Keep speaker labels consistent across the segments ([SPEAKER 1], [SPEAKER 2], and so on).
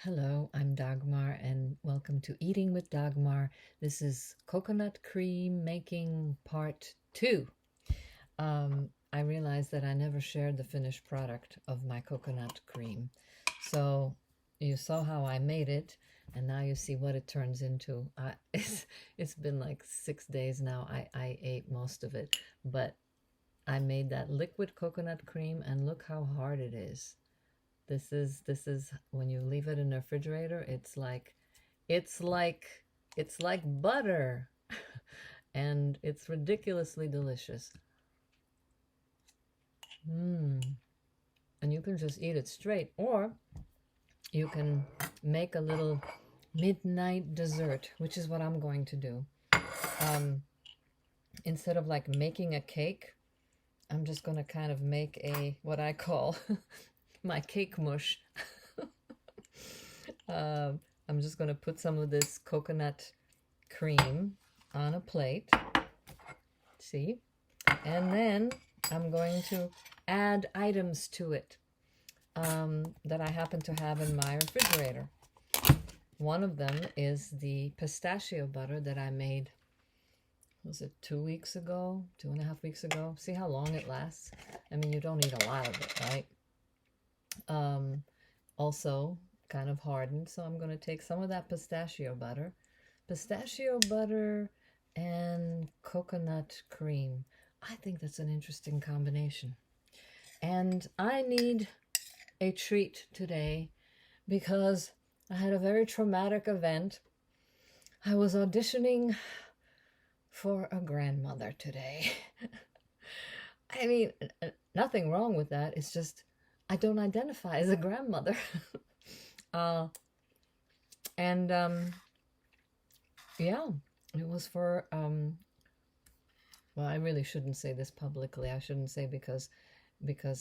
[SPEAKER 1] Hello, I'm Dagmar, and welcome to Eating with Dagmar. This is coconut cream making part two. I realized that I never shared the finished product of my coconut cream. So you saw how I made it, and now you see what it turns into. It's been like 6 days now. I ate most of it, but I made that liquid coconut cream, and look how hard it is. This is when you leave it in the refrigerator, it's like it's like butter and it's ridiculously delicious. Mm. And you can just eat it straight, or you can make a little midnight dessert, which is what I'm going to do. Um, Instead of like making a cake, I'm just going to kind of make a what I call my cake mush. I'm just going to put some of this coconut cream on a plate. See? And then I'm going to add items to it that I happen to have in my refrigerator. One of them is the pistachio butter that I made, was it 2 weeks ago? 2.5 weeks ago? See how long it lasts? I mean, you don't need a lot of it, right? Also, kind of hardened, so I'm going to take some of that pistachio butter and coconut cream. I think that's an interesting combination. And I need a treat today because I had a very traumatic event. I was auditioning for a grandmother today. I mean, nothing wrong with that. It's just I don't identify as a grandmother. uh, and yeah, it was for well, I really shouldn't say this publicly. I shouldn't say because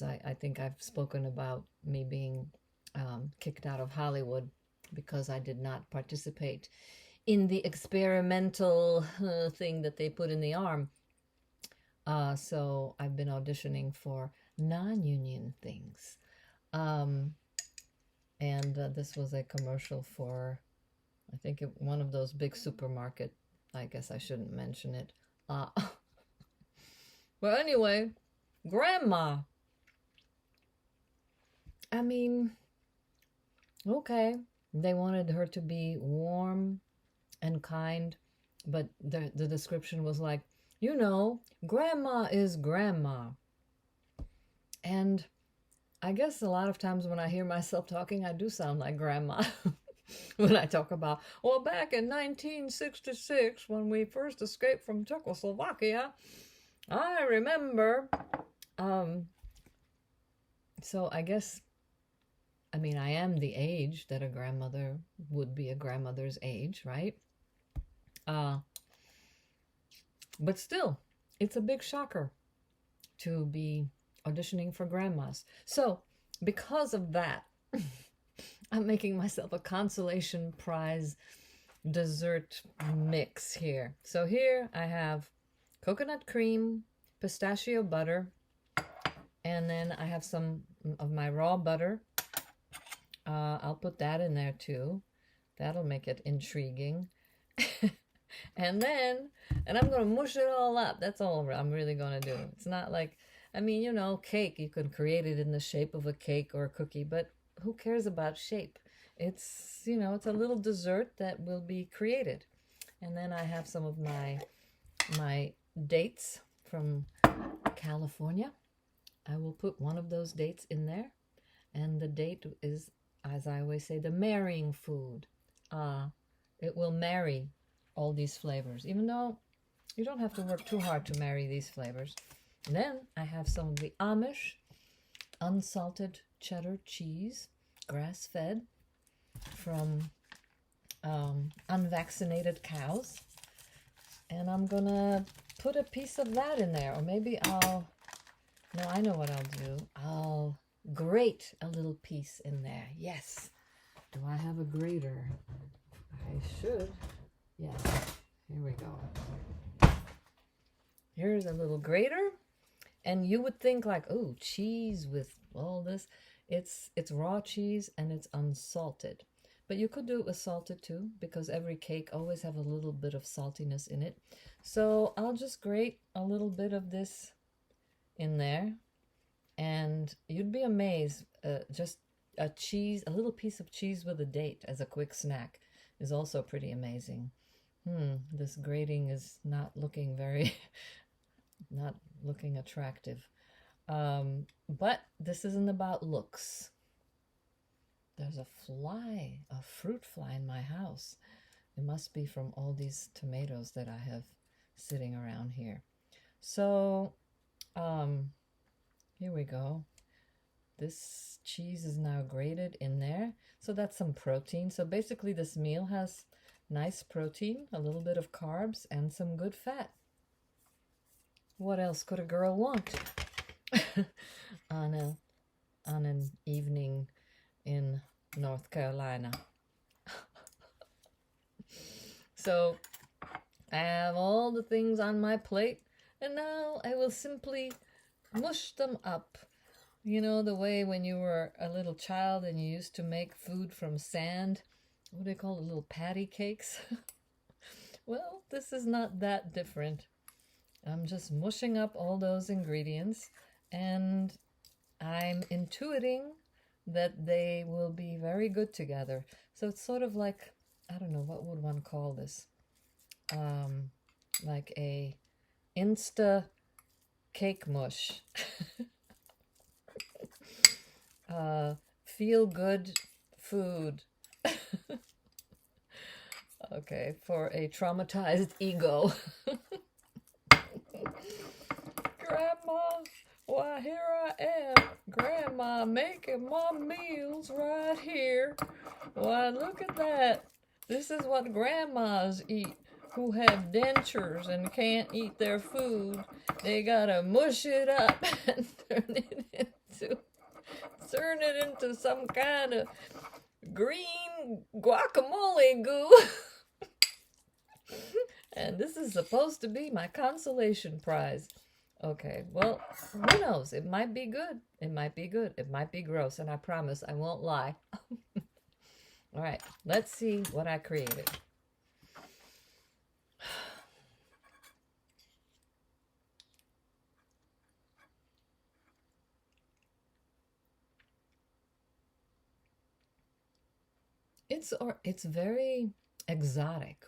[SPEAKER 1] I think I've spoken about me being kicked out of Hollywood because I did not participate in the experimental thing that they put in the arm. So I've been auditioning for non-union things. And this was a commercial for, I think, one of those big supermarket. I guess I shouldn't mention it. But anyway, grandma. I mean, okay. They wanted her to be warm and kind, but the description was like, grandma is grandma. And I guess a lot of times when I hear myself talking, I do sound like grandma. When I talk about, well, back in 1966, when we first escaped from Czechoslovakia, I remember. So I guess, I mean, I am the age that a grandmother would be, a grandmother's age, right? But still, it's a big shocker to be auditioning for grandmas. So because of that, I'm making myself a consolation prize dessert mix here. So here I have coconut cream, pistachio butter, and then I have some of my raw butter. I'll put that in there too. That'll make it intriguing. And I'm going to mush it all up. That's all I'm really going to do. It's not like, I mean, cake, you can create it in the shape of a cake or a cookie, but who cares about shape? It's, it's a little dessert that will be created. And then I have some of my dates from California. I will put one of those dates in there. And the date is, as I always say, the marrying food. It will marry all these flavors, even though you don't have to work too hard to marry these flavors. And then I have some of the Amish unsalted cheddar cheese, grass-fed, from unvaccinated cows. And I'm gonna put a piece of that in there, or maybe no, I know what I'll do. I'll grate a little piece in there. Yes. Do I have a grater? I should. Yes. Here we go. Here's a little grater. And you would think like, oh, cheese with all this. It's raw cheese and it's unsalted. But you could do it with salted too, because every cake always have a little bit of saltiness in it. So I'll just grate a little bit of this in there, and you'd be amazed. Just a little piece of cheese with a date as a quick snack is also pretty amazing. This grating is not looking not looking attractive. But this isn't about looks. There's a fruit fly in my house. It must be from all these tomatoes that I have sitting around here. So, here we go. This cheese is now grated in there. So that's some protein. So basically this meal has nice protein, a little bit of carbs, and some good fat. What else could a girl want on an evening in North Carolina? So I have all the things on my plate, and now I will simply mush them up. You know, the way when you were a little child and you used to make food from sand, what do they call it, little patty cakes? Well, this is not that different. I'm just mushing up all those ingredients, and I'm intuiting that they will be very good together. So it's sort of like, I don't know, what would one call this? Like a Insta cake mush. Feel good food. Okay, for a traumatized ego. Grandma, why here I am, Grandma making my meals right here. Why, look at that. This is what grandmas eat who have dentures and can't eat their food. They gotta mush it up and turn it into some kind of green guacamole goo. And this is supposed to be my consolation prize. Okay, well, who knows? It might be good. It might be good. It might be gross, and I promise I won't lie. All right, let's see what I created. It's very exotic.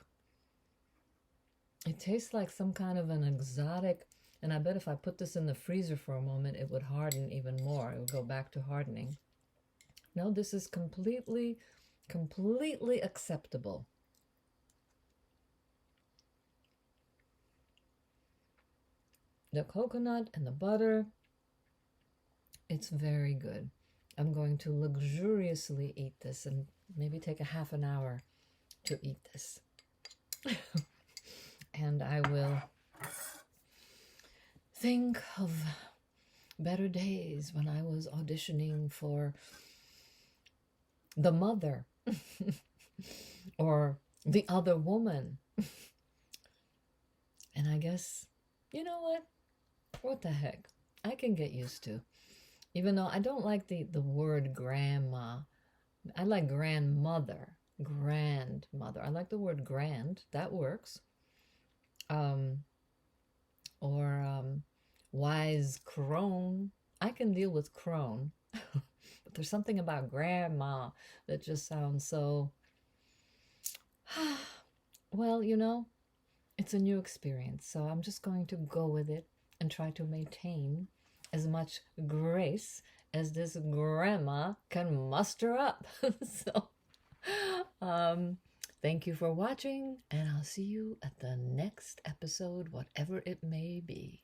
[SPEAKER 1] It tastes like some kind of an exotic, and I bet if I put this in the freezer for a moment, it would harden even more. It would go back to hardening. No, this is completely acceptable. The coconut and the butter, it's very good. I'm going to luxuriously eat this and maybe take a half an hour to eat this. And I will think of better days when I was auditioning for the mother or the other woman. And I guess, you know what the heck, I can get used to. Even though I don't like the word grandma. I like grandmother. I like the word grand. That works. Wise crone. I can deal with crone. But there's something about grandma that just sounds so... Well, you know, it's a new experience. So I'm just going to go with it and try to maintain as much grace as this grandma can muster up. So, thank you for watching, and I'll see you at the next episode, whatever it may be.